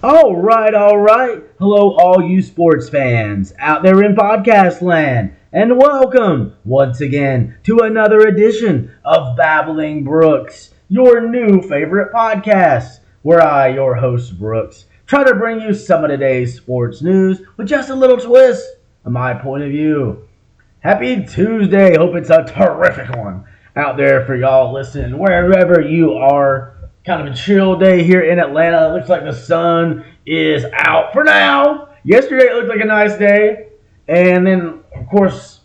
All right, all right. Hello, all you sports fans out there in podcast land, and welcome once again to another edition of Babbling Brooks, your new favorite podcast, where I, your host Brooks, try to bring you some of today's sports news with just a little twist of my point of view. Happy Tuesday. Hope it's a terrific one out there for y'all listening wherever you are. Kind of a chill day here in Atlanta. It looks like the sun is out for now. Yesterday it looked like a nice day. And then, of course,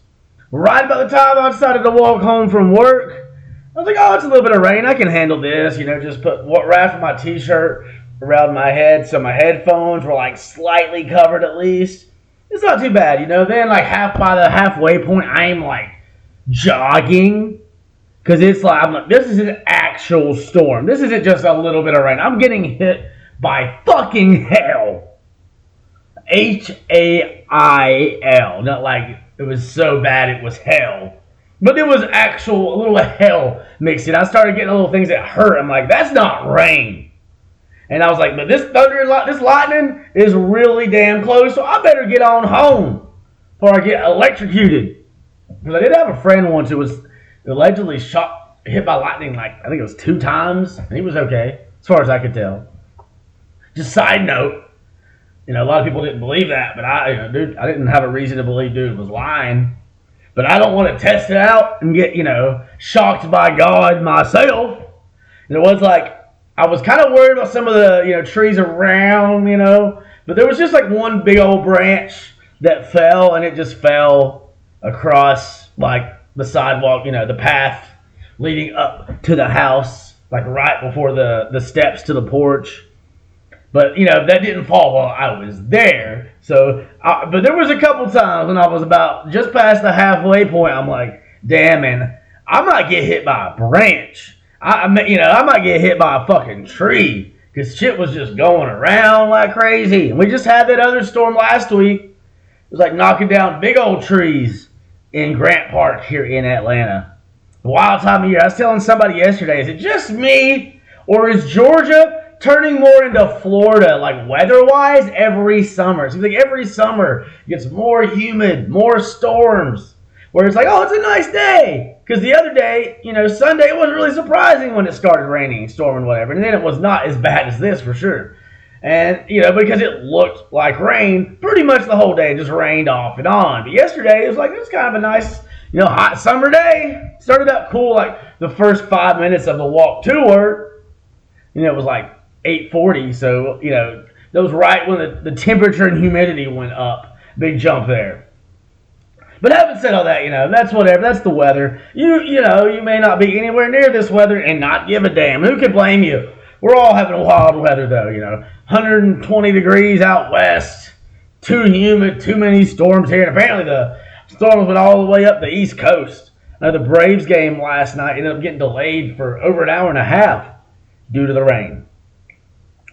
right about the time I decided to walk home from work, I was like, oh, it's a little bit of rain. I can handle this. Just wrap my t-shirt around my head so my headphones were like slightly covered at least. It's not too bad, Then like by the halfway point, I'm like jogging. Because it's like, this is an actual storm. This isn't just a little bit of rain. I'm getting hit by fucking hell. H-A-I-L. Not like it was so bad it was hell. But it was a little hell mixed in. I started getting little things that hurt. I'm like, that's not rain. And I was like, but this thunder, this lightning is really damn close, so I better get on home before I get electrocuted. Because I did have a friend once who was allegedly hit by lightning, I think it was 2 times, and he was okay, as far as I could tell. Just side note, a lot of people didn't believe that, but I didn't have a reason to believe dude was lying. But I don't want to test it out and get, shocked by God myself. And it was like, I was kind of worried about some of the, trees around, but there was just like one big old branch that fell, and it just fell across, the sidewalk, the path leading up to the house, right before the steps to the porch. But, that didn't fall while I was there. So, but there was a couple times when I was about just past the halfway point, I'm like, damn, man, I might get hit by a branch. I might get hit by a fucking tree. Because shit was just going around like crazy. And we just had that other storm last week. It was like knocking down big old trees in Grant Park here in Atlanta. Wild time of year. I was telling somebody yesterday, is it just me, or is Georgia turning more into Florida, weather-wise, every summer? It seems like every summer it gets more humid, more storms, where it's like, oh, it's a nice day. Because the other day, Sunday, it wasn't really surprising when it started raining, storming, whatever. And then it was not as bad as this, for sure. And, because it looked like rain pretty much the whole day. It just rained off and on. But yesterday, it was kind of a nice, hot summer day. Started out cool, the first 5 minutes of the walk to work. It was 8:40. So, that was right when the temperature and humidity went up. Big jump there. But having said all that, that's whatever. That's the weather. You may not be anywhere near this weather and not give a damn. Who can blame you? We're all having wild weather, though, 120 degrees out west, too humid, too many storms here. And apparently the storms went all the way up the East Coast. The Braves game last night ended up getting delayed for over an hour and a half due to the rain.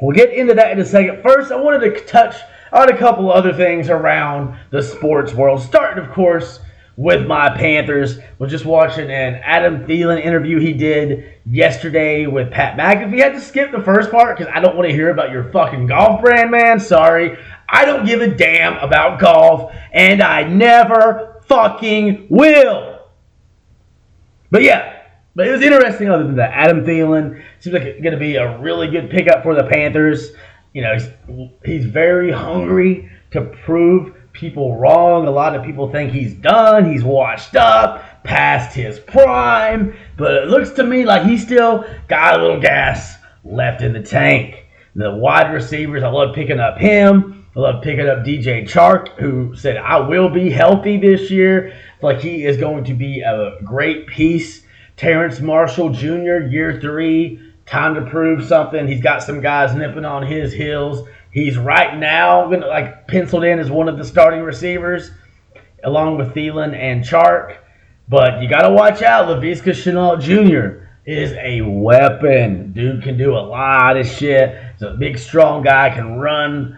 We'll get into that in a second. First, I wanted to touch on a couple other things around the sports world, starting, of course, with my Panthers. Was just watching an Adam Theilen interview he did yesterday with Pat McAfee. Had to skip the first part because I don't want to hear about your fucking golf brand, man. Sorry. I don't give a damn about golf, and I never fucking will. But it was interesting other than that. Adam Theilen seems like it's going to be a really good pickup for the Panthers. He's very hungry to prove people wrong. A lot of people think he's done. He's washed up, past his prime. But it looks to me like he's still got a little gas left in the tank. The wide receivers, I love picking up him. I love picking up DJ Chark, who said, I will be healthy this year. I feel like he is going to be a great piece. Terrence Marshall Jr., year 3. Time to prove something. He's got some guys nipping on his heels. He's right now penciled in as one of the starting receivers, along with Theilen and Chark. But you got to watch out. Laviska Shenault Jr. is a weapon. Dude can do a lot of shit. He's a big, strong guy. Can run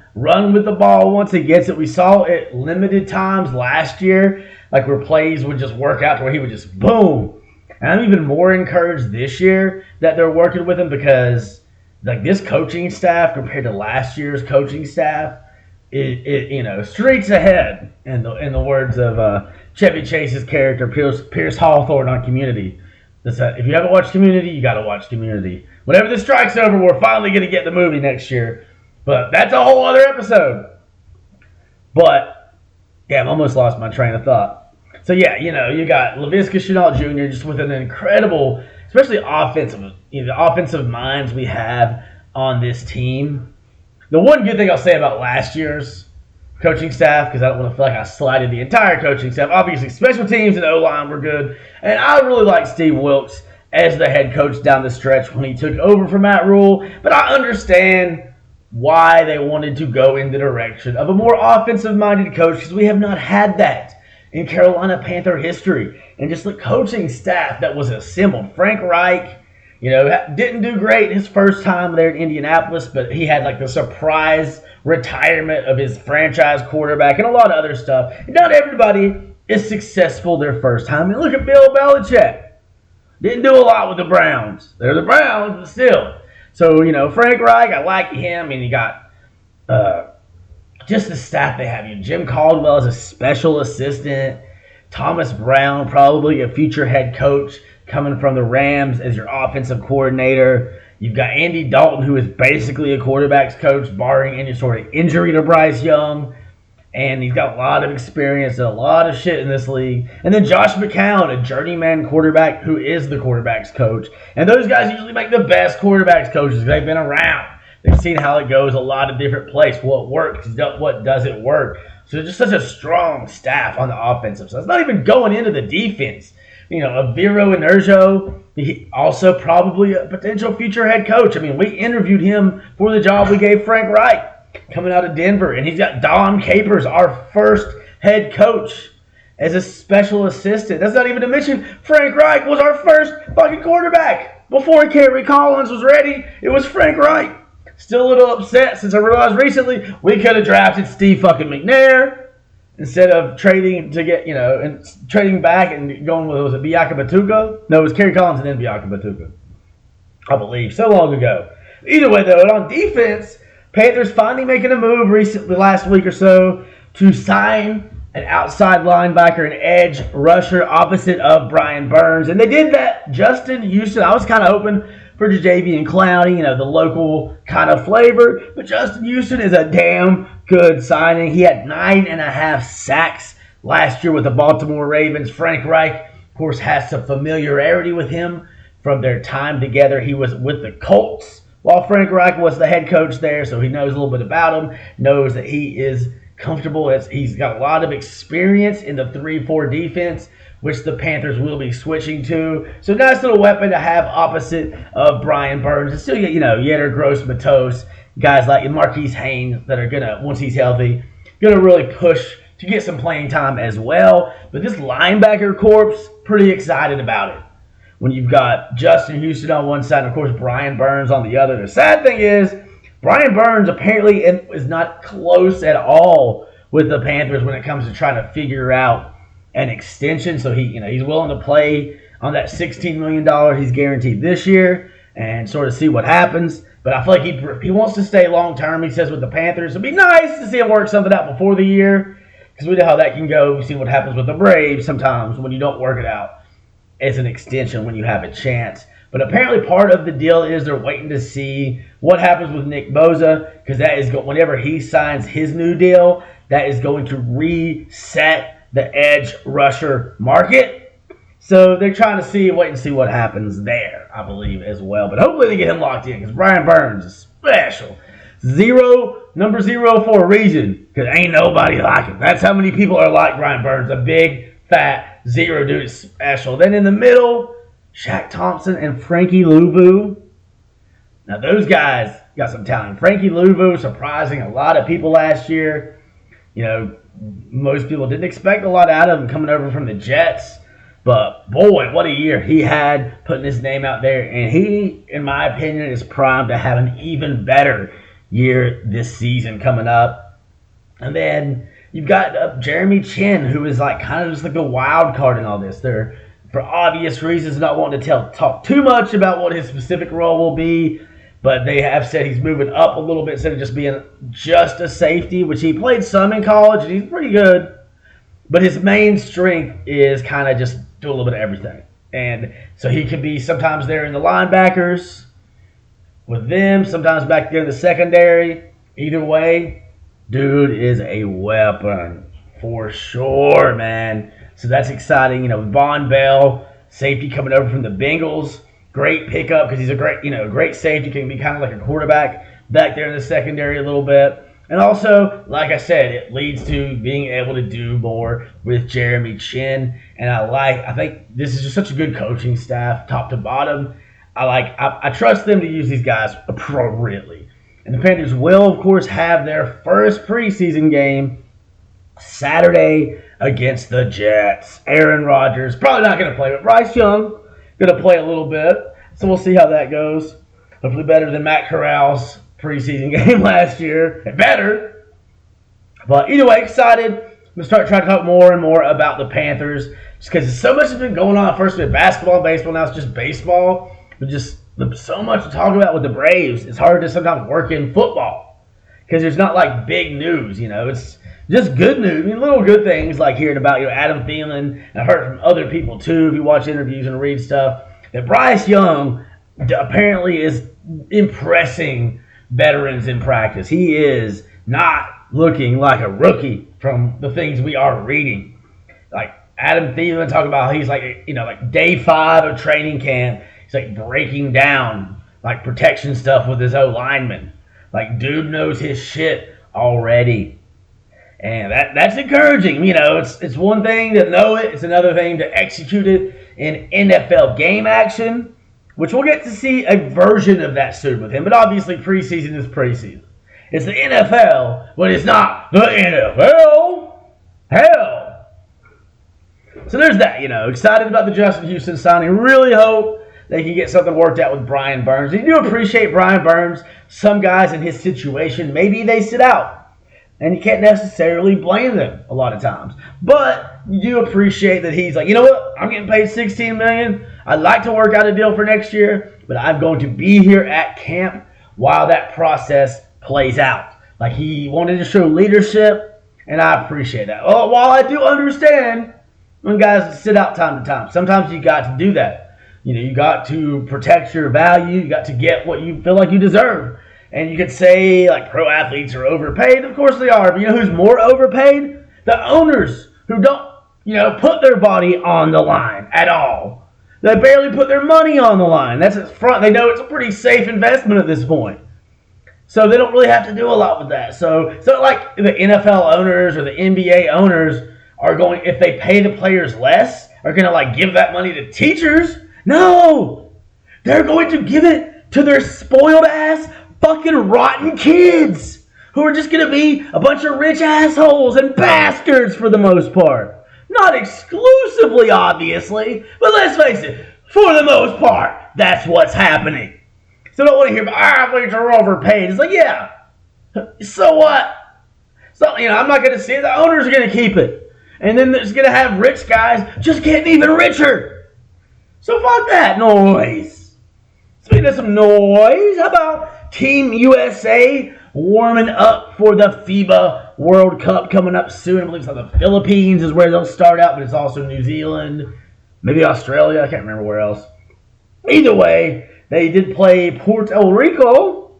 with the ball once he gets it. We saw it limited times last year, where plays would just work out to where he would just boom. And I'm even more encouraged this year that they're working with him because like this coaching staff compared to last year's coaching staff, streets ahead. In the words of Chevy Chase's character Pierce Hawthorne on Community. If you haven't watched Community, you got to watch Community. Whenever the strike's over, we're finally going to get the movie next year. But that's a whole other episode. But damn, I almost lost my train of thought. So yeah, you got Laviska Shenault Jr. just with an incredible, especially offensive minds we have on this team. The one good thing I'll say about last year's coaching staff, because I don't want to feel like I slighted the entire coaching staff. Obviously, special teams and O-line were good. And I really like Steve Wilkes as the head coach down the stretch when he took over from Matt Rule. But I understand why they wanted to go in the direction of a more offensive-minded coach, because we have not had that in Carolina Panther history. And just the coaching staff that was assembled. Frank Reich, didn't do great his first time there in Indianapolis, but he had like the surprise retirement of his franchise quarterback and a lot of other stuff. And not everybody is successful their first time. And look at Bill Belichick. Didn't do a lot with the Browns. They're the Browns, but still. So, Frank Reich, I like him. And you got just the staff they have. Jim Caldwell as a special assistant. Thomas Brown, probably a future head coach coming from the Rams as your offensive coordinator. You've got Andy Dalton, who is basically a quarterback's coach, barring any sort of injury to Bryce Young. And he's got a lot of experience and a lot of shit in this league. And then Josh McCown, a journeyman quarterback who is the quarterback's coach. And those guys usually make the best quarterback's coaches because they've been around. They've seen how it goes a lot of different places, what works, what doesn't work. So just such a strong staff on the offensive side. It's not even going into the defense. Viro Enerjo, he also probably a potential future head coach. I mean, we interviewed him for the job we gave Frank Reich coming out of Denver. And he's got Don Capers, our first head coach, as a special assistant. That's not even to mention Frank Reich was our first fucking quarterback. Before Kerry Collins was ready, it was Frank Reich. Still a little upset since I realized recently we could have drafted Steve fucking McNair instead of trading to get, and trading back and going with, was it Biaka Batuka? No, it was Kerry Collins and then Biaka Batuka, I believe, so long ago. Either way, though, on defense, Panthers finally making a move recently, last week or so, to sign an outside linebacker, an edge rusher opposite of Brian Burns. And they did that. Justin Houston, I was kind of hoping for Jadeveon Clowney, the local kind of flavor. But Justin Houston is a damn good signing. He had 9.5 sacks last year with the Baltimore Ravens. Frank Reich, of course, has some familiarity with him from their time together. He was with the Colts while Frank Reich was the head coach there, so he knows a little bit about him, knows that he is comfortable. He's got a lot of experience in the 3-4 defense, which the Panthers will be switching to. So nice little weapon to have opposite of Brian Burns. And still, Yetter, Gross, Matos, guys like Marquise Haynes that are going to, once he's healthy, going to really push to get some playing time as well. But this linebacker corps, pretty excited about it. When you've got Justin Houston on one side and, of course, Brian Burns on the other. The sad thing is, Brian Burns apparently is not close at all with the Panthers when it comes to trying to figure out an extension. So he's willing to play on that $16 million he's guaranteed this year and sort of see what happens. But I feel like he wants to stay long term, he says, with the Panthers. It'd be nice to see him work something out before the year because we know how that can go. We've seen what happens with the Braves sometimes when you don't work it out as an extension when you have a chance. But apparently part of the deal is they're waiting to see what happens with Nick Bosa, because that is whenever he signs his new deal, that is going to reset the edge rusher market. So they're trying to wait and see what happens there, I believe, as well. But hopefully they get him locked in, because Brian Burns is special. Number 0 for a reason, because ain't nobody like him. That's how many people are like Brian Burns, a big, fat, 0 dude is special. Then in the middle, Shaq Thompson and Frankie Louvu. Now those guys got some talent. Frankie Louvu surprising a lot of people last year. Most people didn't expect a lot out of him coming over from the Jets. But boy, what a year he had putting his name out there. And he, in my opinion, is primed to have an even better year this season coming up. And then you've got Jeremy Chin, who is kind of just like the wild card in all this. They're, for obvious reasons, not wanting to talk too much about what his specific role will be. but they have said he's moving up a little bit instead of just being just a safety, which he played some in college, and he's pretty good. But his main strength is kind of just do a little bit of everything. And so he could be sometimes there in the linebackers with them, sometimes back there in the secondary. Either way, dude is a weapon for sure, man. So that's exciting. You know, Von Bell, safety coming over from the Bengals. Great pickup because he's a great safety. Can be kind of like a quarterback back there in the secondary a little bit. And also, like I said, it leads to being able to do more with Jeremy Chinn. And I think this is just such a good coaching staff, top to bottom. I trust them to use these guys appropriately. And the Panthers will, of course, have their first preseason game Saturday against the Jets. Aaron Rodgers probably not going to play, but Bryce Young going to play a little bit. So we'll see how that goes. Hopefully better than Matt Corral's preseason game last year. And better. But either way, excited. I'm going to start trying to talk more and more about the Panthers. Just because so much has been going on. First with basketball and baseball. Now it's just baseball. But just so much to talk about with the Braves. It's hard to sometimes work in football. Because there's not like big news, you know. It's just good news. I mean, little good things like hearing about, Adam Theilen. And I've heard from other people too, if you watch interviews and read stuff, that Bryce Young apparently is impressing veterans in practice. He is not looking like a rookie from the things we are reading. Like Adam Thielen talking about how he's like day 5 of training camp. He's like breaking down like protection stuff with his O-lineman. Like dude knows his shit already. And that's encouraging. It's one thing to know it. It's another thing to execute it in NFL game action. Which we'll get to see a version of that soon with him. But obviously, preseason is preseason. It's the NFL, but it's not the NFL. Hell. So there's that, Excited about the Justin Houston signing. Really hope they can get something worked out with Brian Burns. You do appreciate Brian Burns. Some guys in his situation, maybe they sit out. And you can't necessarily blame them a lot of times. But you do appreciate that he's like, you know what? I'm getting paid $16 million. I'd like to work out a deal for next year, but I'm going to be here at camp while that process plays out. Like he wanted to show leadership, and I appreciate that. Well, while I do understand when guys sit out time to time, sometimes you got to do that. You got to protect your value. You got to get what you feel like you deserve. And you could say, like, pro athletes are overpaid. Of course they are. But you know who's more overpaid? The owners who don't, put their body on the line at all. They barely put their money on the line. That's its front. They know it's a pretty safe investment at this point. So they don't really have to do a lot with that. So like the NFL owners or the NBA owners are going, if they pay the players less, are going to, like, give that money to teachers? No! They're going to give it to their spoiled-ass fucking rotten kids who are just going to be a bunch of rich assholes and bastards for the most part. Not exclusively, obviously, but let's face it, for the most part, that's what's happening. So I don't want to hear about athletes are overpaid. It's like, yeah, so what? So, I'm not going to see it. The owners are going to keep it. And then there's going to have rich guys just getting even richer. So fuck that noise. Speaking of some noise, how about Team USA warming up for the FIBA World Cup coming up soon? I believe it's like the Philippines is where they'll start out, but it's also New Zealand, maybe Australia. I can't remember where else. Either way, they did play Puerto Rico.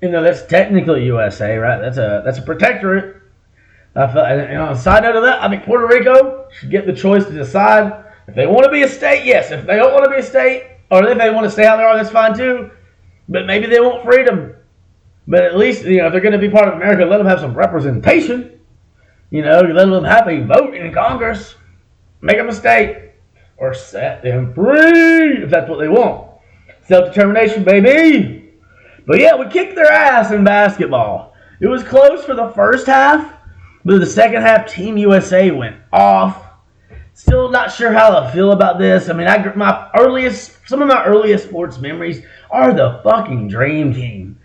That's technically USA, right? That's a protectorate. On a side note of that, I think Puerto Rico should get the choice to decide if they want to be a state. Yes, if they don't want to be a state, or if they want to stay how they are, that's fine too. But maybe they want freedom. But at least, if they're going to be part of America, let them have some representation. Let them have a vote in Congress. Make them a state. Or set them free, if that's what they want. Self-determination, baby. But yeah, we kicked their ass in basketball. It was close for the first half, but the second half, Team USA went off. Still not sure how I feel about this. I mean, some of my earliest sports memories are the fucking Dream Team.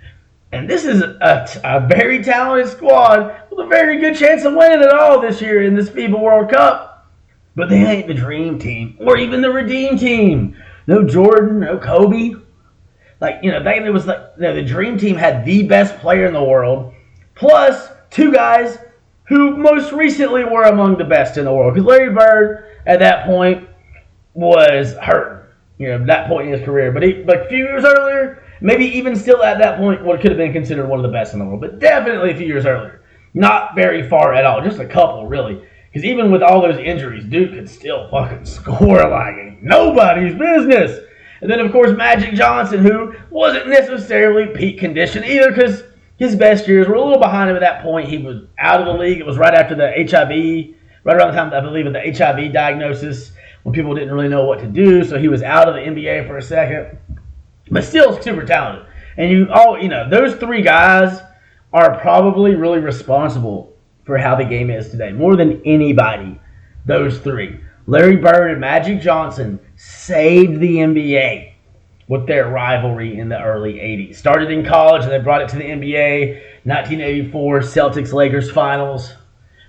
And this is a very talented squad with a very good chance of winning it all this year in this FIBA World Cup. But they ain't the Dream Team or even the Redeem Team. No Jordan, no Kobe. it was the dream team had the best player in the world, plus two guys who most recently were among the best in the world. Because Larry Bird at that point was hurt, that point in his career. But a few years earlier, maybe even still at that point, what could have been considered one of the best in the world. But definitely a few years earlier. Not very far at all. Just a couple, really. Because even with all those injuries, dude could still fucking score like nobody's business. And then, of course, Magic Johnson, who wasn't necessarily peak condition either, because his best years were a little behind him at that point. He was out of the league. It was right after the HIV, right around the time, I believe, of the HIV diagnosis, when people didn't really know what to do. So he was out of the NBA for a second. But still super talented. And those three guys are probably really responsible for how the game is today. More than anybody, those three. Larry Bird and Magic Johnson saved the NBA with their rivalry in the early 80s. Started in college and they brought it to the NBA. 1984 Celtics-Lakers finals.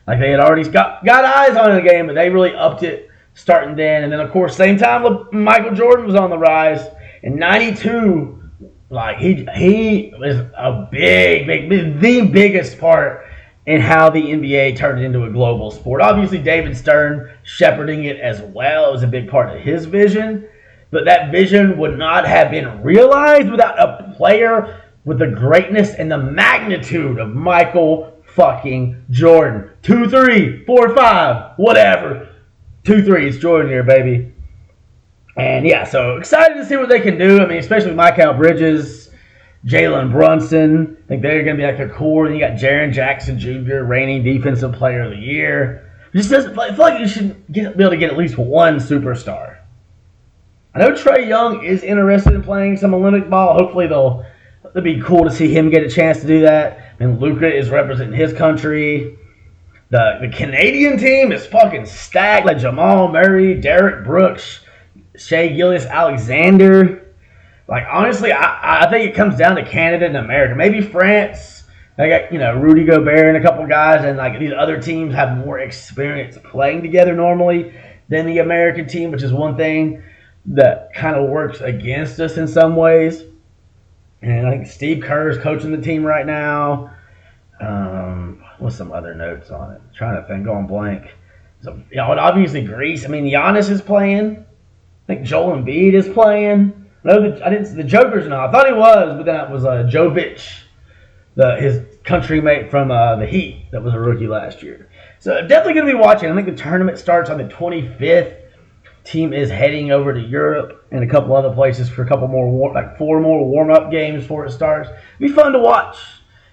Like they had already got eyes on the game, but they really upped it starting then. And then, of course, same time Michael Jordan was on the rise. In 92, he was a the biggest part in how the NBA turned it into a global sport. Obviously, David Stern shepherding it as well was a big part of his vision. But that vision would not have been realized without a player with the greatness and the magnitude of Michael fucking Jordan. 2, 3, 4, 5, whatever. 2 3s, Jordan here, baby. And yeah, so excited to see what they can do. I mean, especially Mikal Bridges, Jalen Brunson. I think they're going to be like a core. Then you got Jaren Jackson Jr., reigning Defensive Player of the Year. It just doesn't I feel like you should be able to get at least one superstar. I know Trae Young is interested in playing some Olympic ball. Hopefully it'll be cool to see him get a chance to do that. And Luka is representing his country. The Canadian team is fucking stacked. Like Jamal Murray, Derek Brooks, Shai Gilgeous-Alexander. Like, honestly, I think it comes down to Canada and America. Maybe France. They got, Rudy Gobert and a couple guys. And, these other teams have more experience playing together normally than the American team, which is one thing that kind of works against us in some ways. And I think Steve Kerr is coaching the team right now. What's some other notes on it? I'm trying to think, going blank. So, obviously Greece. I mean, Giannis is playing. I think Joel Embiid is playing. No, I didn't. The Joker's not. I thought he was, but then it was Jovic, his countrymate from the Heat, that was a rookie last year. So definitely going to be watching. I think the tournament starts on the 25th. Team is heading over to Europe and a couple other places for a couple more, 4 more warm-up games before it starts. It'll be fun to watch.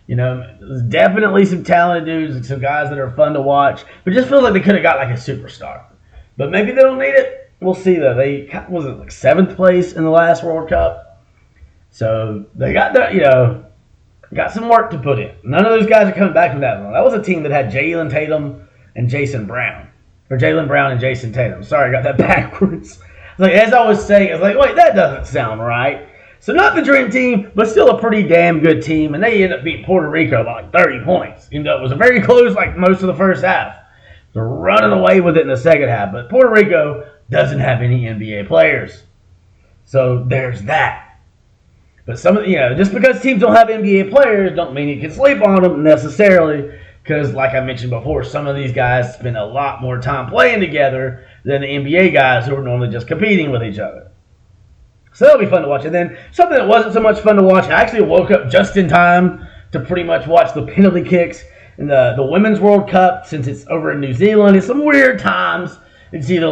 There's definitely some talented dudes and some guys that are fun to watch. But it just feels like they could have got a superstar. But maybe they don't need it. We'll see, though. They was it 7th place in the last World Cup. So they got got some work to put in. None of those guys are coming back from that one. That was a team that had Jalen Tatum and Jason Brown. Or Jalen Brown and Jason Tatum. Sorry, I got that backwards. As I was saying, wait, that doesn't sound right. So not the dream team, but still a pretty damn good team. And they ended up beating Puerto Rico by 30 points. It was a very close, most of the first half. They're running away with it in the second half. But Puerto Rico doesn't have any NBA players. So there's that. But just because teams don't have NBA players don't mean you can sleep on them necessarily. Because, like I mentioned before, some of these guys spend a lot more time playing together than the NBA guys who are normally just competing with each other. So that'll be fun to watch. And then something that wasn't so much fun to watch, I actually woke up just in time to pretty much watch the penalty kicks in the Women's World Cup, since it's over in New Zealand. It's some weird times. It's either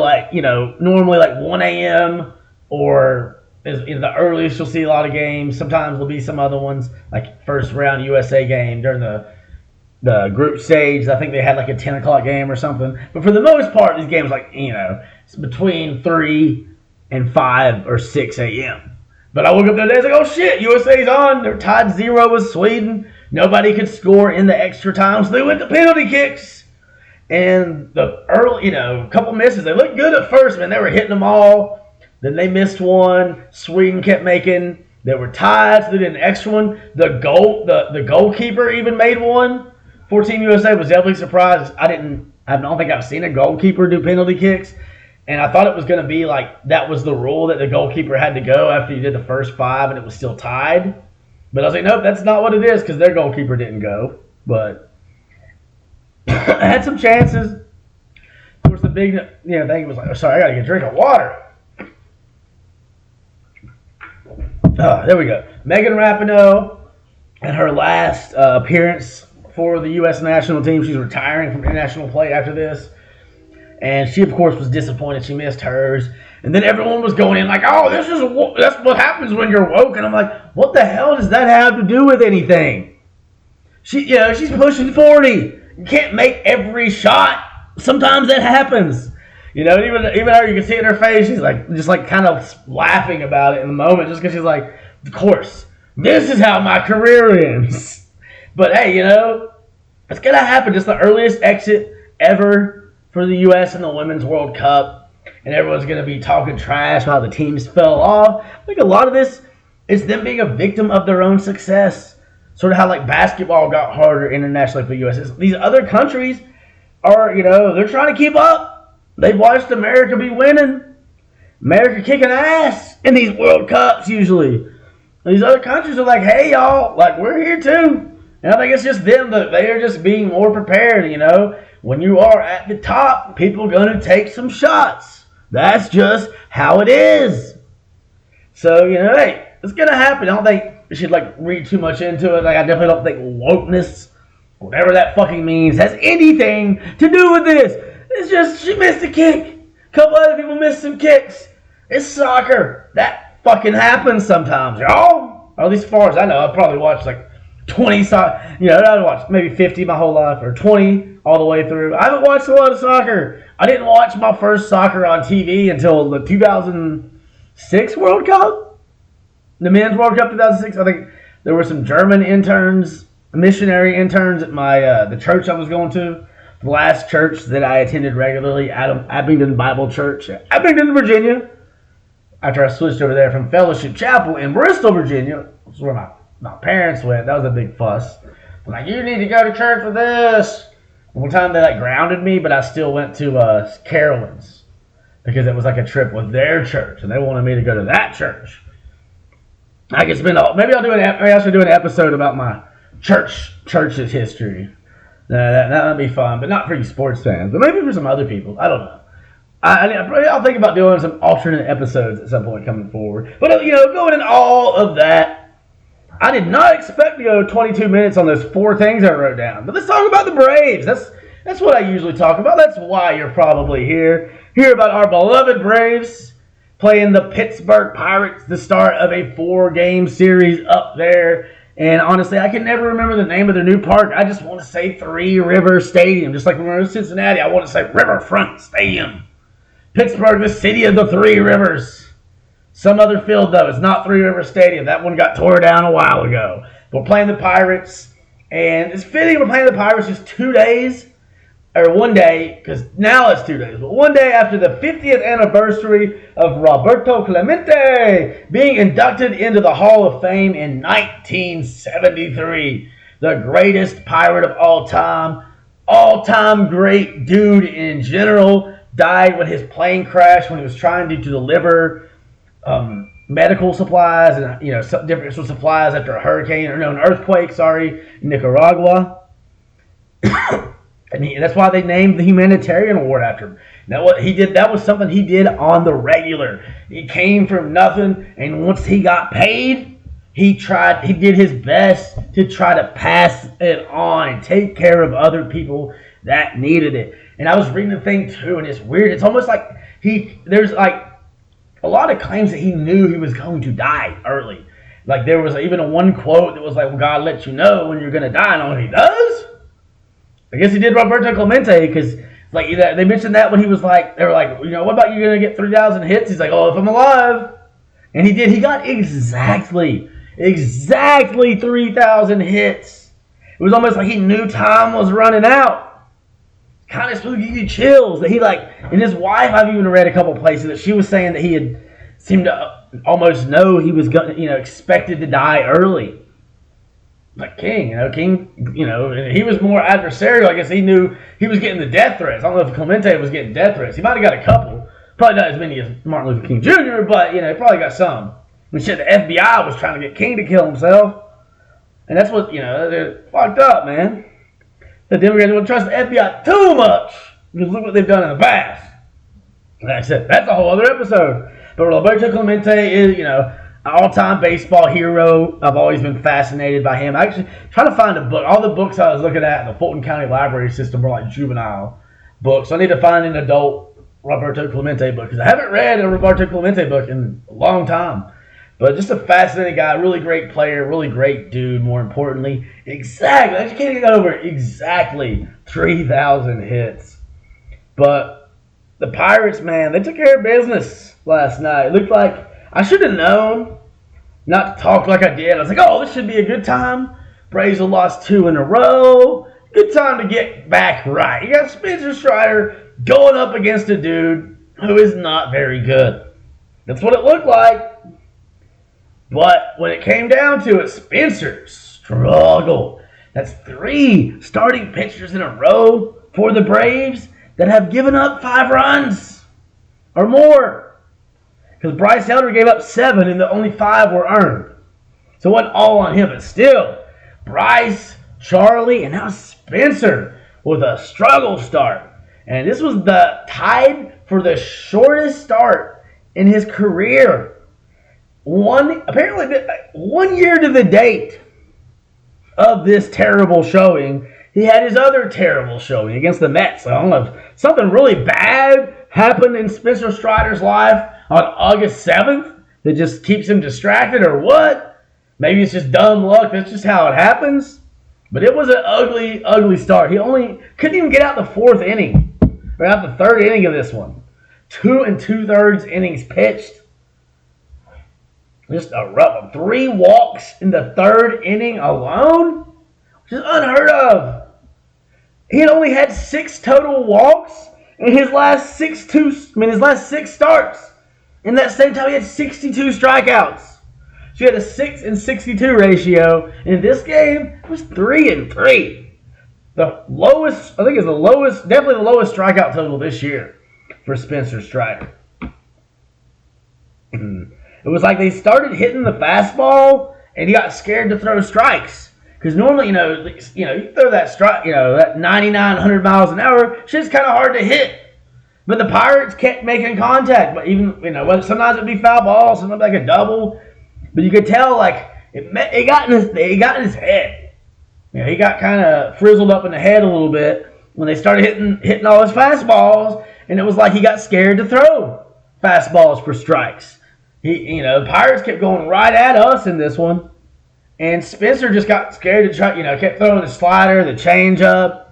normally 1 a.m. or the earliest you'll see a lot of games. Sometimes there'll be some other ones, like first round USA game during the group stage. I think they had a 10 o'clock game or something. But for the most part, these games it's between 3 and 5 or 6 a.m. But I woke up the other day, oh shit, USA's on. They're tied 0 with Sweden. Nobody could score in the extra time, so they went to penalty kicks. And the early, couple misses. They looked good at first, man. They were hitting them all. Then they missed one. Sweden kept making. They were tied, so they did an extra one. The goalkeeper even made one. For Team USA was definitely surprised. I don't think I've seen a goalkeeper do penalty kicks. And I thought it was going to be like that was the rule that the goalkeeper had to go after you did the first 5 and it was still tied. But I was like, nope, that's not what it is because their goalkeeper didn't go. But I had some chances. Of course, the big thing was like, oh, sorry, I got to get a drink of water. There we go. Megan Rapinoe and her last appearance for the U.S. national team. She's retiring from international play after this. And she, of course, was disappointed. She missed hers. And then everyone was going in like, oh, that's what happens when you're woke. And I'm like, what the hell does that have to do with anything? She's pushing 40. You can't make every shot. Sometimes that happens. Even her, you can see it in her face. She's like, just like kind of laughing about it in the moment just because she's like, of course, this is how my career ends. But hey, it's going to happen. Just the earliest exit ever for the U.S. in the Women's World Cup. And everyone's going to be talking trash while the teams fell off. I think a lot of this is them being a victim of their own success. Sort of how like basketball got harder internationally for the U.S. These other countries are, they're trying to keep up. They've watched America be winning. America kicking ass in these World Cups usually. These other countries are like, hey, y'all, like, we're here too. And I think it's just them that they are just being more prepared, When you are at the top, people are going to take some shots. That's just how it is. So, hey, it's going to happen. I don't think we should, read too much into it. I definitely don't think wokeness, whatever that fucking means, has anything to do with this. It's just she missed a kick. A couple other people missed some kicks. It's soccer. That fucking happens sometimes, y'all. Or at least as far as I know, I've probably watched 20 soccer. I've watched maybe 50 my whole life, or 20 all the way through. I haven't watched a lot of soccer. I didn't watch my first soccer on TV until the 2006 World Cup. The Men's World Cup 2006. I think there were some German interns, missionary interns at the church I was going to. The last church that I attended regularly, Abingdon Bible Church, Abingdon, Virginia. After I switched over there from Fellowship Chapel in Bristol, Virginia, which is where my parents went. That was a big fuss. I'm like, you need to go to church for this. One time they grounded me, but I still went to Carolyn's because it was a trip with their church, and they wanted me to go to that church. I could spend maybe I should do an episode about my church's history. That would be fun, but not for you sports fans, but maybe for some other people. I don't know. I'll think about doing some alternate episodes at some point coming forward. But, going in all of that, I did not expect to go 22 minutes on those 4 things I wrote down. But let's talk about the Braves. That's what I usually talk about. That's why you're probably here. Hear about our beloved Braves playing the Pittsburgh Pirates, the start of a 4-game series up there. And honestly, I can never remember the name of their new park. I just want to say Three River Stadium. Just like when we were in Cincinnati, I want to say Riverfront Stadium. Pittsburgh, the city of the 3 rivers. Some other field, though. It's not Three River Stadium. That one got tore down a while ago. We're playing the Pirates. And it's fitting we're playing the Pirates just 2 days. Or 1 day, because now it's 2 days. But 1 day after the 50th anniversary of Roberto Clemente being inducted into the Hall of Fame in 1973. The greatest pirate of all time great dude in general, died when his plane crashed when he was trying to deliver medical supplies and different supplies after a hurricane, or an earthquake, in Nicaragua. And that's why they named the humanitarian award after him. Now, what he did, that was something he did on the regular. He came from nothing, and once he got paid, he did his best to try to pass it on and take care of other people that needed it. And I was reading the thing too, and it's weird. It's almost like there's a lot of claims that he knew he was going to die early. There was even one quote that was like, well, God lets you know when you're going to die. And I'm like, he does? I guess he did Roberto Clemente, because they mentioned that when he was they were like, what about you going to get 3,000 hits? He's like, oh, if I'm alive. And he did. He got exactly 3,000 hits. It was almost like he knew time was running out. Kind of spooky, you chills. That he and his wife, I've even read a couple places that she was saying that he had seemed to almost know he was going, expected to die early. King, he was more adversarial. I guess he knew he was getting the death threats. I don't know if Clemente was getting death threats. He might have got a couple, Probably not as many as Martin Luther King Jr., but, he probably got some. And shit, the FBI was trying to get King to kill himself. And that's what, they're fucked up, man. The Democrats don't trust the FBI too much. Because look what they've done in the past. Like I said, that's a whole other episode. But Roberto Clemente is, an all-time baseball hero. I've always been fascinated by him. I actually trying to find a book. All the books I was looking at in the Fulton County Library system were like juvenile books. So I need to find an adult Roberto Clemente book. Because I haven't read a Roberto Clemente book in a long time. But just a fascinating guy, really great player, really great dude, more importantly. Exactly, I just can't get over exactly 3,000 hits. But the Pirates, man, they took care of business last night. It looked like I should have known not to talk like I did. I was like, oh, this should be a good time. Braves have lost 2 in a row. Good time to get back right. You got Spencer Strider going up against a dude who is not very good. That's what it looked like. But when it came down to it, Spencer struggled. That's 3 starting pitchers in a row for the Braves that have given up 5 runs or more. Because Bryce Young gave up 7 and the only 5 were earned. So it wasn't all on him, but still, Bryce, Charlie, and now Spencer with a struggle start. And this was the tied for the shortest start in his career. Apparently 1 year to the date of this terrible showing, he had his other terrible showing against the Mets. I don't know if something really bad happened in Spencer Strider's life on August 7th that just keeps him distracted or what. Maybe it's just dumb luck. That's just how it happens. But it was an ugly, ugly start. He only couldn't even get out the 4th inning. Or out the 3rd inning of this one. 2 2/3 innings pitched. Just a rough 3 walks in the 3rd inning alone, which is unheard of. He had only had 6 total walks in his last 6 starts. In that same time, he had 62 strikeouts. So he had a 6-62 ratio. In this game, it was 3-3. The lowest, I think, definitely the lowest strikeout total this year for Spencer Strider. It was like they started hitting the fastball, and he got scared to throw strikes. Because normally, you throw that strike, that 99, 100 miles an hour, shit's kind of hard to hit. But the Pirates kept making contact. But even, sometimes it'd be foul ball, sometimes like a double. But you could tell, like, it got in his head. He got kind of frizzled up in the head a little bit when they started hitting all his fastballs, and it was like he got scared to throw fastballs for strikes. Pirates kept going right at us in this one. And Spencer just got scared to try, kept throwing the slider, the changeup.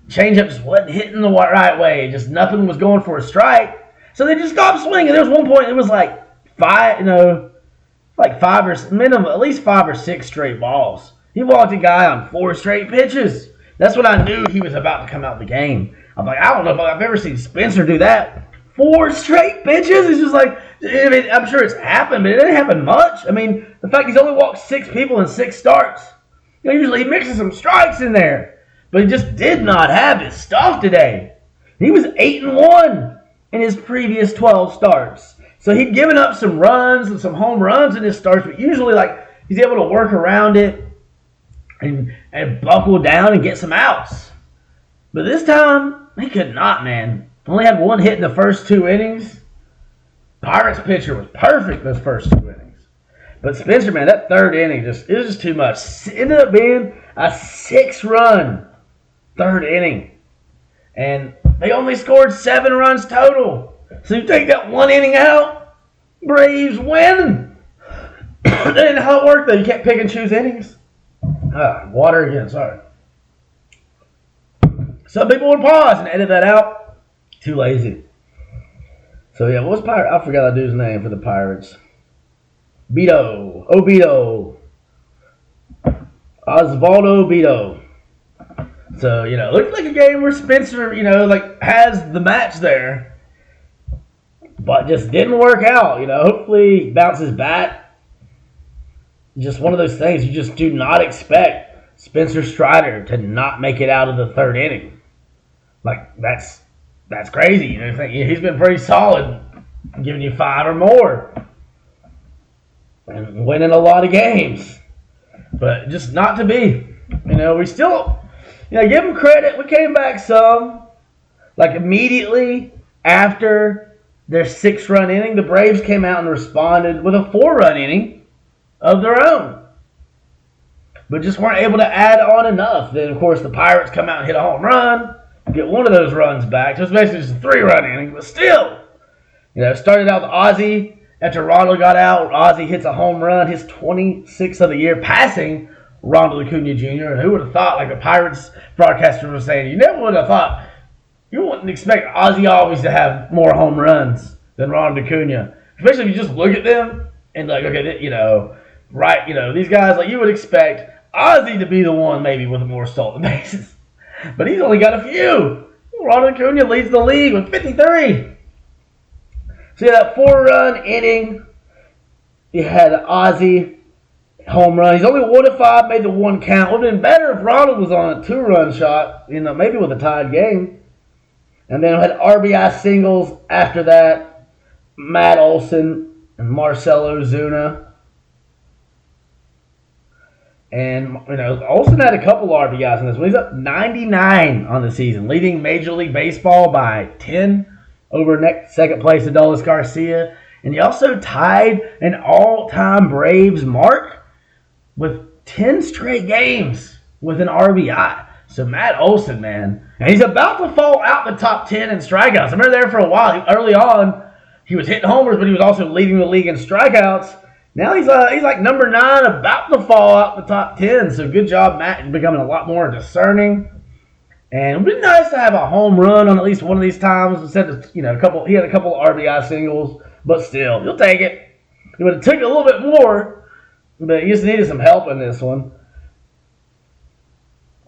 Changeup just wasn't hitting the right way. Just nothing was going for a strike. So they just stopped swinging. There was one point, it was like 5 or minimum, at least 5 or 6 straight balls. He walked a guy on 4 straight pitches. That's when I knew he was about to come out the game. I'm like, I don't know if I've ever seen Spencer do that. 4 straight pitches? It's just like, I'm sure it's happened, but it didn't happen much. The fact he's only walked 6 people in 6 starts. Usually he mixes some strikes in there. But he just did not have his stuff today. He was 8-1 in his previous 12 starts. So he'd given up some runs and some home runs in his starts, but usually he's able to work around it and buckle down and get some outs. But this time, he could not, man. Only had 1 hit in the first 2 innings. Pirates pitcher was perfect those first 2 innings. But Spencer, man, that 3rd inning, it was just too much. It ended up being a 6-run 3rd inning. And they only scored 7 runs total. So you take that 1 inning out, Braves win. That didn't how it worked, though. You can't pick and choose innings. Water again, sorry. Some people would pause and edit that out. Too lazy. So yeah, what was Pirate? I forgot that dude's name for the Pirates. Obito. Osvaldo Obito. So, it looked like a game where Spencer, has the match there. But just didn't work out. Hopefully he bounces back. Just one of those things you just do not expect Spencer Strider to not make it out of the 3rd inning. That's crazy. He's been pretty solid giving you 5 or more, and winning a lot of games. But just not to be. We still, give them credit. We came back some. Like immediately after their 6-run inning, the Braves came out and responded with a 4-run inning of their own. But just weren't able to add on enough. Then, of course, the Pirates come out and hit a home run, get one of those runs back. So it's basically just a 3-run inning. But still, started out with Ozzie. After Ronald got out, Ozzie hits a home run, his 26th of the year, passing Ronald Acuna Jr. And who would have thought, like the Pirates broadcaster was saying, you never would have thought, you wouldn't expect Ozzie always to have more home runs than Ronald Acuna. Especially if you just look at them and like, okay, these guys, like you would expect Ozzie to be the one maybe with more stolen bases. But he's only got a few. Ronald Acuna leads the league with 53. So that 4-run inning, you had Ozzie home run. He's only 1 of 5, made the 1 count. Would have been better if Ronald was on a 2-run shot, maybe with a tied game. And then we had RBI singles after that. Matt Olson and Marcell Ozuna. And, Olson had a couple RBIs in this one. He's up 99 on the season, leading Major League Baseball by 10 over second place Adolis Garcia. And he also tied an all-time Braves mark with 10 straight games with an RBI. So Matt Olson, man, and he's about to fall out the top 10 in strikeouts. I remember there for a while. Early on, he was hitting homers, but he was also leading the league in strikeouts. Now he's like number 9, about to fall out the top 10. So good job, Matt, becoming a lot more discerning. And it would be nice to have a home run on at least one of these times instead of he had a couple of RBI singles, but still, you'll take it. It would have took a little bit more, but he just needed some help in this one.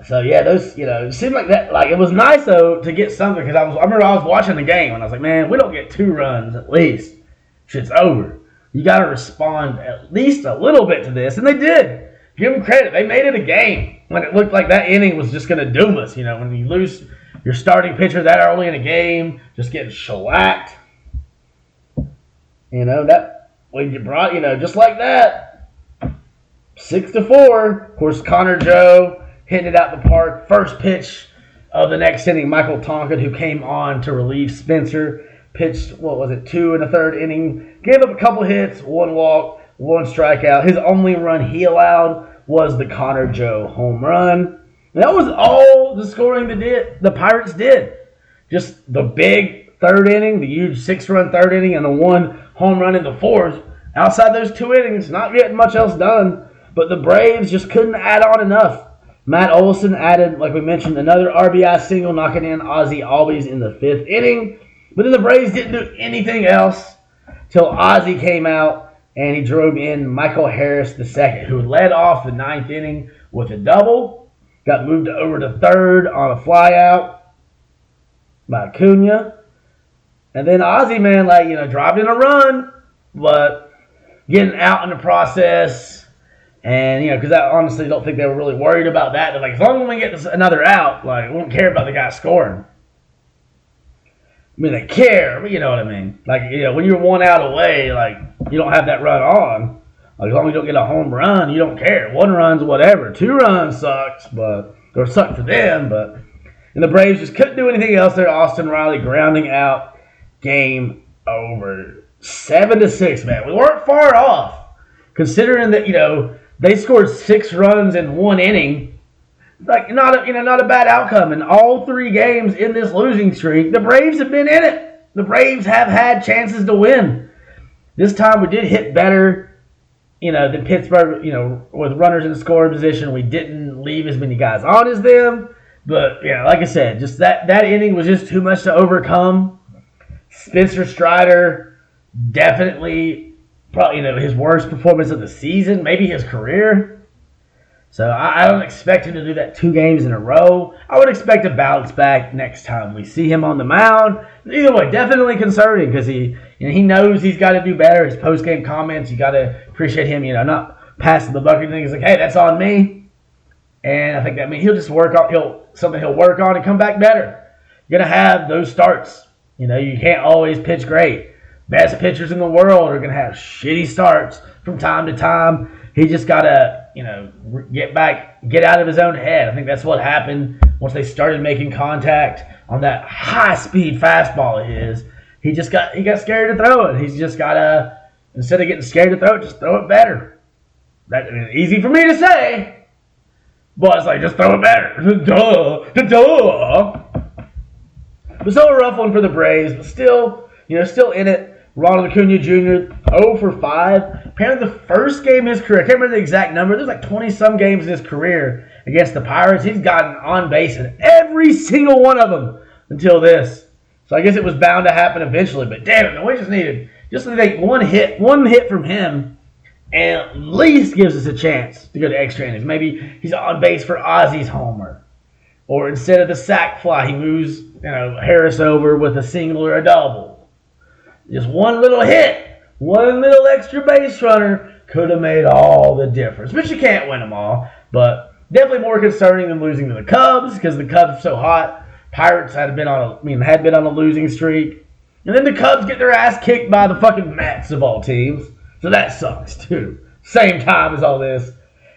So yeah, those it seemed like that. Like it was nice though to get something because I remember I was watching the game and I was like, man, we don't get 2 runs at least, shit's over. You got to respond at least a little bit to this, and they did. Give them credit; they made it a game when it looked like that inning was just going to doom us. When you lose your starting pitcher that early in a game, just getting shellacked. That when you brought just like that, 6-4. Of course, Connor Joe hitting it out the park. First pitch of the next inning, Michael Tonkin, who came on to relieve Spencer, pitched, 2 1/3 inning, gave up a couple hits, 1 walk, 1 strikeout. His only run he allowed was the Connor Joe home run. And that was all the scoring the Pirates did. Just the big 3rd inning, the huge 6-run 3rd inning, and the 1 home run in the 4th. Outside those 2 innings, not getting much else done. But the Braves just couldn't add on enough. Matt Olson added, like we mentioned, another RBI single, knocking in Ozzie Albies in the 5th inning. But then the Braves didn't do anything else till Ozzie came out and he drove in Michael Harris II, who led off the 9th inning with a double. Got moved over to 3rd on a flyout by Acuna. And then Ozzie, man, dropped in a run, but getting out in the process. And, because I honestly don't think they were really worried about that. They're like, as long as we get another out, we won't care about the guy scoring. I mean, they care, but you know what I mean. When you're 1 out away, you don't have that run on. As long as you don't get a home run, you don't care. 1 run's whatever. 2 runs sucks, or sucked for them, and the Braves just couldn't do anything else there. Austin Riley grounding out, game over. 7-6, man. We weren't far off, considering that, they scored 6 runs in 1 inning. Not a bad outcome. In all 3 games in this losing streak, the Braves have been in it. The Braves have had chances to win. This time we did hit better, than Pittsburgh, with runners in the scoring position. We didn't leave as many guys on as them. But, like I said, just that inning was just too much to overcome. Spencer Strider definitely probably, his worst performance of the season, maybe his career. So I don't expect him to do that 2 games in a row. I would expect a bounce back next time we see him on the mound. Either way, definitely concerning because he knows he's got to do better. His post-game comments, you got to appreciate him, not passing the bucket. He's like, hey, that's on me. And I think that means he'll just work on he'll work on and come back better. You're gonna have those starts. You can't always pitch great. best pitchers in the world are going to have shitty starts from time to time. He just got to, get out of his own head. I think that's what happened once they started making contact on that high-speed fastball of his. He got scared to throw it. He's just got to, instead of getting scared to throw it, just throw it better. Easy for me to say, but it's like, just throw it better. Duh. But still a rough one for the Braves, but still in it. Ronald Acuna Jr., 0 for 5. Apparently the first game in his career, I can't remember the exact number, there's like 20-some games in his career against the Pirates. He's gotten on base in every single one of them until this. So I guess it was bound to happen eventually, but damn it, we just needed one hit from him, and at least gives us a chance to go to extra innings. Maybe he's on base for Ozzie's homer. Or instead of the sac fly, he moves Harris over with a single or a double. Just one little hit, one little extra base runner could have made all the difference. But you can't win them all. But definitely more concerning than losing to the Cubs, because the Cubs are so hot. Pirates had been on a losing streak. And then the Cubs get their ass kicked by the fucking Mets of all teams. So that sucks too. Same time as all this.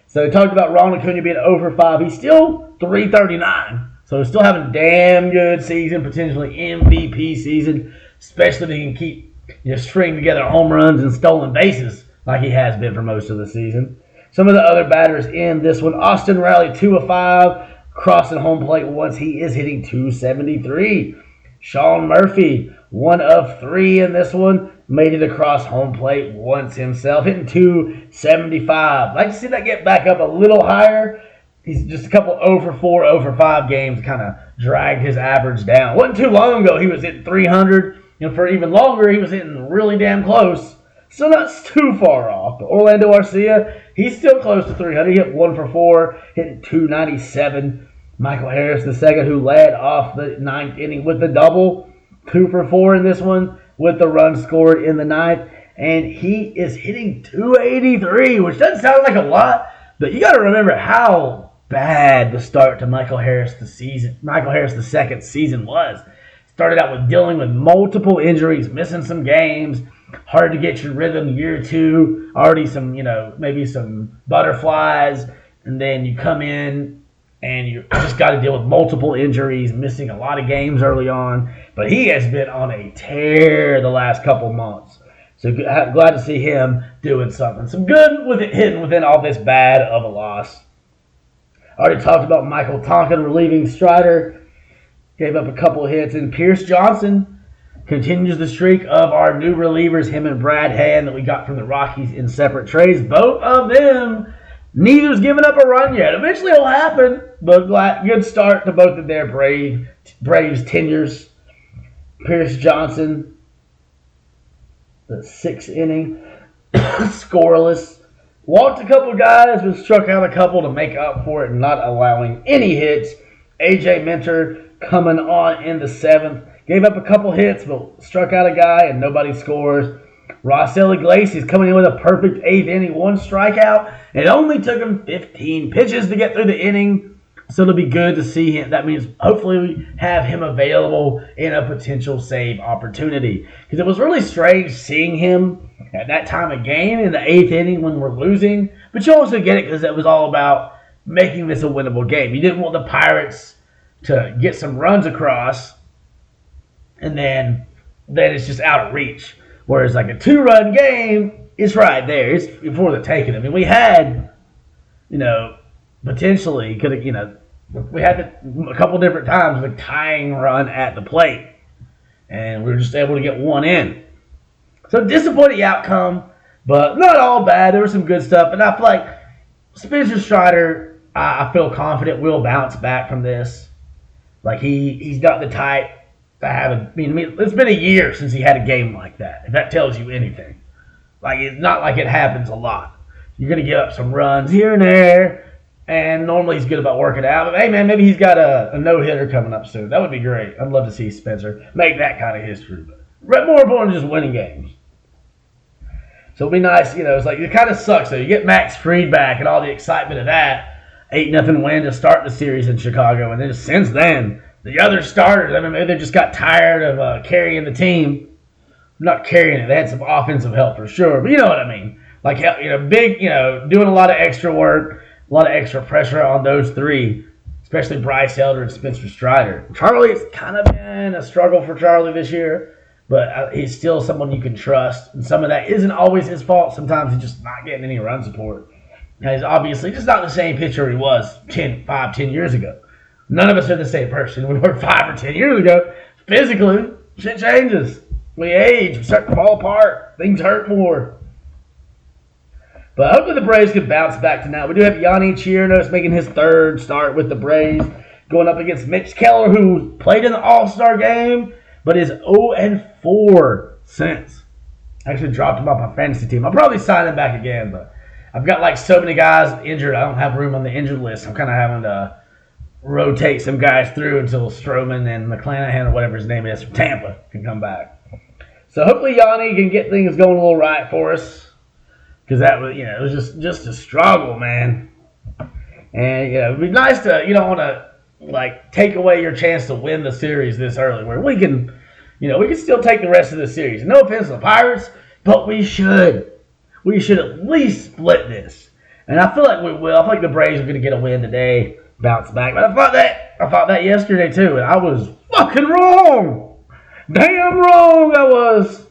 So we talked about Ronald Acuna being 0 for 5. He's still 339. So he's still having a damn good season, potentially MVP season. Especially if he can keep string together home runs and stolen bases like he has been for most of the season. Some of the other batters in this one: Austin Riley, 2 of 5, crossing home plate once. He is hitting .273. Sean Murphy, 1 of 3 in this one, made it across home plate once himself, hitting .275. I'd like to see that get back up a little higher. He's just a couple 0 for 4, 0 for 5 games kind of dragged his average down. Wasn't too long ago he was hitting 300. For even longer, he was hitting really damn close. Still not too far off. But Orlando Arcia, he's still close to 300. He hit 1 for 4, hitting .297. Michael Harris II, who led off the 9th inning with the double, 2 for 4 in this one, with the run scored in the 9th. And he is hitting .283, which doesn't sound like a lot, but you got to remember how bad the start to Michael Harris II's season was. Started out with dealing with multiple injuries, missing some games, hard to get your rhythm year 2, already some, maybe some butterflies, and then you come in and you just got to deal with multiple injuries, missing a lot of games early on. But he has been on a tear the last couple months. So glad to see him doing something. Some good with it hidden within all this bad of a loss. Already talked about Michael Tonkin relieving Strider. Gave up a couple of hits, and Pierce Johnson continues the streak of our new relievers, him and Brad Hand, that we got from the Rockies in separate trades. Both of them, neither's given up a run yet. Eventually it'll happen, but good start to both of their Braves tenures. Pierce Johnson, the 6th inning, scoreless. Walked a couple guys, but struck out a couple to make up for it, not allowing any hits. A.J. Minter coming on in the 7th. Gave up a couple hits, but struck out a guy, and nobody scores. Raisel Iglesias coming in with a perfect 8th inning, 1 strikeout. It only took him 15 pitches to get through the inning, so it'll be good to see him. That means hopefully we have him available in a potential save opportunity. Because it was really strange seeing him at that time of game in the 8th inning when we're losing. But you also get it because it was all about making this a winnable game. You didn't want the Pirates to get some runs across, and then it's just out of reach. Whereas like a 2-run game, it's right there. It's before the taking. I mean, we had, potentially could have, we had a couple different times with a tying run at the plate, and we were just able to get one in. So disappointing outcome, but not all bad. There was some good stuff, and I feel like Spencer Strider, I feel confident will bounce back from this. Like he's not the type to have it's been a year since he had a game like that. If that tells you anything, like it's not like it happens a lot. You're gonna give up some runs here and there, and normally he's good about working out. But hey, man, maybe he's got a no-hitter coming up soon. That would be great. I'd love to see Spencer make that kind of history. But more important than just winning games. So it'll be nice, it's like it kind of sucks though. You get Max Fried back and all the excitement of that. 8-0 win to start the series in Chicago, and then since then, the other starters, maybe they just got tired of carrying the team. not carrying it. They had some offensive help for sure, but you know what I mean. Like, big, doing a lot of extra work, a lot of extra pressure on those three, especially Bryce Elder and Spencer Strider. Charlie, it's kind of been a struggle for Charlie this year, but he's still someone you can trust. And some of that isn't always his fault. Sometimes he's just not getting any run support. And he's obviously just not the same pitcher he was 10 years ago. None of us are the same person we were 5 or 10 years ago. Physically, shit changes. We age, we start to fall apart, things hurt more. But hopefully the Braves can bounce back tonight. We do have Yanni Chirinos making his third start with the Braves, going up against Mitch Keller, who played in the All-Star game, but is 0-4 since. I actually dropped him off my fantasy team. I'll probably sign him back again, but I've got like so many guys injured. I don't have room on the injured list. I'm kind of having to rotate some guys through until Stroman and McClanahan or whatever his name is from Tampa can come back. So hopefully Yanni can get things going a little right for us, because that was, it was just a struggle, man. And it'd be nice to, you don't want to like take away your chance to win the series this early, where we can, we can still take the rest of the series. No offense to the Pirates, but we should at least split this. And I feel like we will. I feel like the Braves are going to get a win today, bounce back. But I thought that yesterday too, and I was fucking wrong. Damn wrong I was.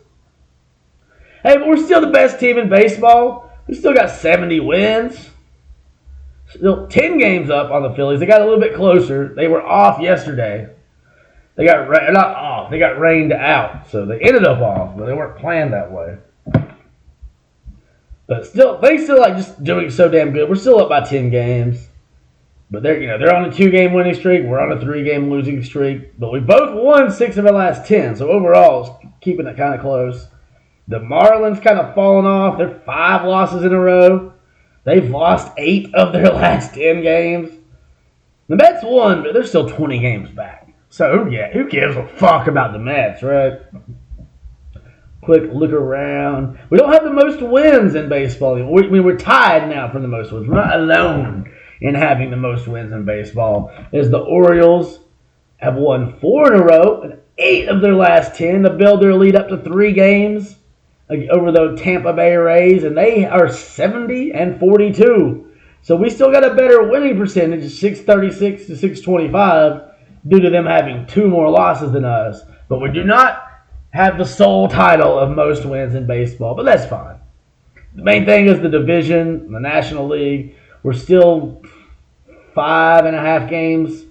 Hey, but we're still the best team in baseball. We still got 70 wins. Still 10 games up on the Phillies. They got a little bit closer. They were off yesterday. They got not off. They got rained out, so they ended up off, but they weren't planned that way. But still, they still like just doing so damn good. We're still up by 10 games. But they're on a 2-game winning streak. We're on a 3-game losing streak. But we both won 6 of our last 10. So overall, it's keeping it kind of close. The Marlins kind of fallen off. They're 5 losses in a row. They've lost 8 of their last 10 games. The Mets won, but they're still 20 games back. So who gives a fuck about the Mets, right? Quick look around. We don't have the most wins in baseball. We're tied now for the most wins. We're not alone in having the most wins in baseball, as the Orioles have won 4 in a row, and 8 of their last 10 to build their lead up to 3 games over the Tampa Bay Rays, and they are 70-42. So we still got a better winning percentage, 636 to 625, due to them having 2 more losses than us. But we do not have the sole title of most wins in baseball, but that's fine. The main thing is the division, the National League. We're still 5.5 games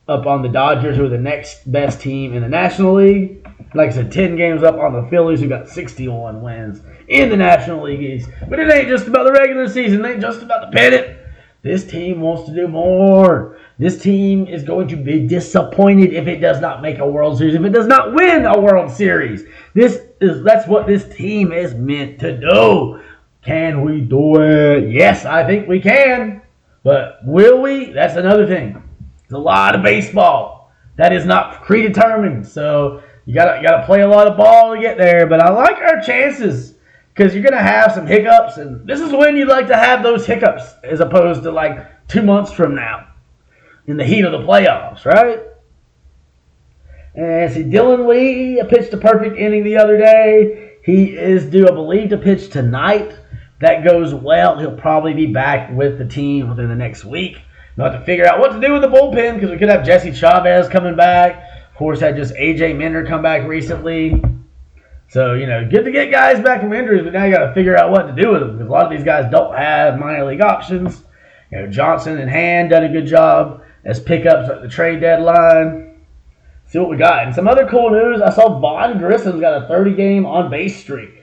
up on the Dodgers, who are the next best team in the National League. Like I said, 10 games up on the Phillies, who got 61 wins in the National League East. But it ain't just about the regular season. It ain't just about the pennant. This team wants to do more. This team is going to be disappointed if it does not make a World Series, if it does not win a World Series. That's what this team is meant to do. Can we do it? Yes, I think we can. But will we? That's another thing. There's a lot of baseball that is not predetermined. So you gotta play a lot of ball to get there. But I like our chances, because you're gonna have some hiccups, and this is when you'd like to have those hiccups, as opposed to like 2 months from now in the heat of the playoffs, right? And see, Dylan Lee pitched a perfect inning the other day. He is due, I believe, to pitch tonight. That goes well, he'll probably be back with the team within the next week. We'll have to figure out what to do with the bullpen, because we could have Jesse Chavez coming back. Of course, had just A.J. Minter come back recently. So, good to get guys back from injuries, but now you got to figure out what to do with them, because a lot of these guys don't have minor league options. Johnson and Hand done a good job as pickups at the trade deadline. See what we got. And some other cool news, I saw Vaughn Grissom's got a 30-game on-base streak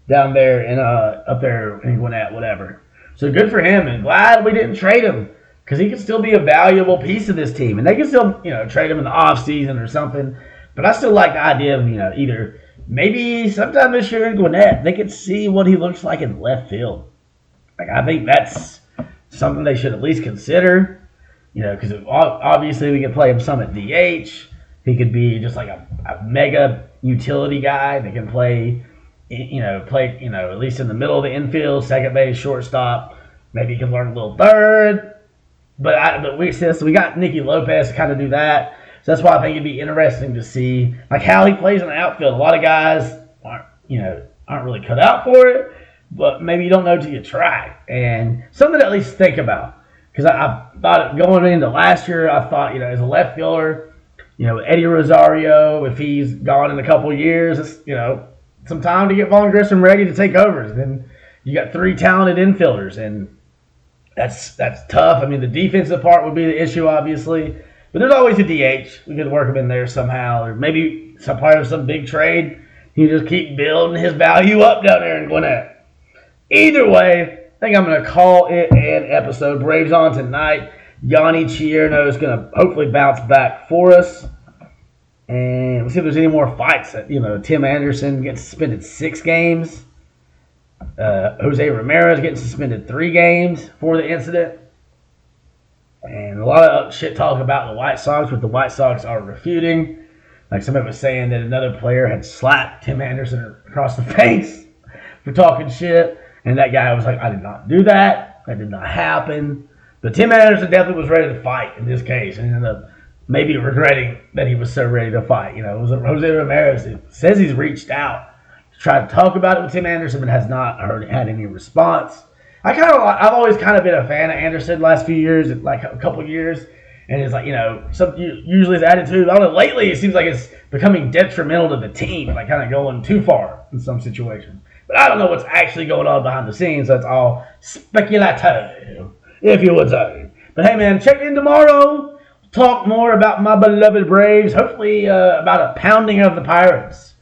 down there in up there in Gwinnett, whatever. So good for him, and glad we didn't trade him, because he can still be a valuable piece of this team, and they can still trade him in the off season or something. But I still like the idea of either maybe sometime this year in Gwinnett they could see what he looks like in left field. Like, I think that's something they should at least consider. Because obviously we can play him some at DH. He could be just like a mega utility guy that can play at least in the middle of the infield, second base, shortstop. Maybe he can learn a little third. But we got Nicky Lopez to kind of do that. So that's why I think it'd be interesting to see like how he plays in the outfield. A lot of guys aren't really cut out for it, but maybe you don't know till you try. And something to at least think about. Because I thought going into last year, I thought, as a left fielder, Eddie Rosario, if he's gone in a couple of years, it's, some time to get Vaughn Grissom ready to take over. And then you got 3 talented infielders, and that's tough. I mean, the defensive part would be the issue, obviously. But there's always a DH. We could work him in there somehow. Or maybe some part of some big trade. You just keep building his value up down there in Gwinnett. Either way, I think I'm going to call it an episode. Braves on tonight. Yanni Chierno is going to hopefully bounce back for us. And we'll see if there's any more fights. Tim Anderson getting suspended 6 games. Jose Ramirez getting suspended 3 games for the incident. And a lot of shit talk about the White Sox, but the White Sox are refuting. Like somebody was saying that another player had slapped Tim Anderson across the face for talking shit. And that guy was like, I did not do that. That did not happen. But Tim Anderson definitely was ready to fight in this case. And ended up maybe regretting that he was so ready to fight. It was Jose Ramirez. It says he's reached out to try to talk about it with Tim Anderson, but has not had any response. I've always kind of been a fan of Anderson the last few years, like a couple years. And it's like, usually his attitude, I don't know, lately it seems like it's becoming detrimental to the team, like kind of going too far in some situations. But I don't know what's actually going on behind the scenes. That's all speculative, if you would say. But hey, man, check in tomorrow. Talk more about my beloved Braves. Hopefully about a pounding of the Pirates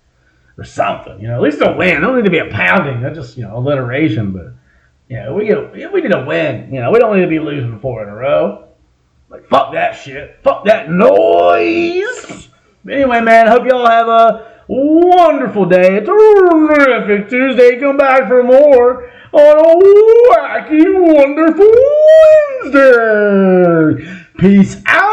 or something. At least a win. It don't need to be a pounding. That's just, alliteration. But, we need a win. We don't need to be losing 4 in a row. Like, fuck that shit. Fuck that noise. But anyway, man, hope y'all have a wonderful day. A terrific Tuesday. Come back for more on a wacky, wonderful Wednesday. Peace out.